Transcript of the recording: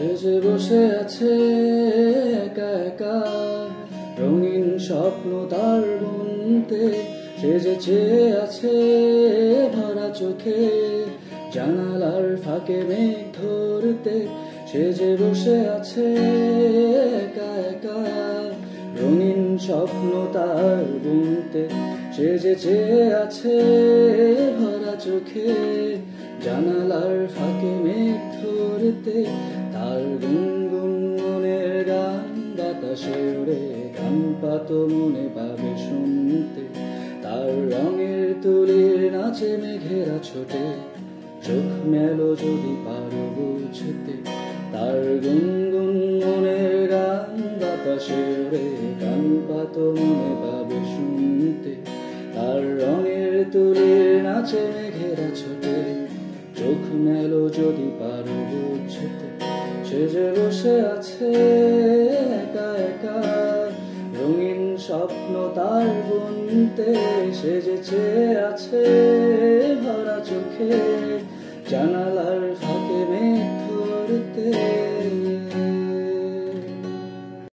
সে যে বসে আছে একা একা, রঙিন স্বপ্ন তার বুনতে। সে যে চেয়ে আছে ভরা চোখে, জানালার ফাঁকে মেঘ ধরতে। সে যে বসে আছে একা একা, রঙিন স্বপ্ন তার বুনতে। সে যে চেয়ে আছে ভরা চোখে, জানালার ফাঁকে মেঘ ধরতে। তার গুনগুন মনের গান বাতাসে ওড়ে, গান পাতো মনে পাবে শুনতে। তার রঙের তুলির নাচে মেঘেরা ছোটে, চোখ মেলো যদি পারো বুঝতে। তার গুনগুন মনের গান বাতাসে ওড়ে, গান পাতো মনে পাবে শুনতে। তার রঙের তুলির নাচে মেঘেরা ছোটে, চোখ মেলো যদি পারো বুঝতে। সে যে বসে আছে একা একা, রঙিন স্বপ্ন তার বুনতে। সে যে চেয়ে আছে ভরা চোখে, জানালার ফাঁকে মেঘ ধরতে।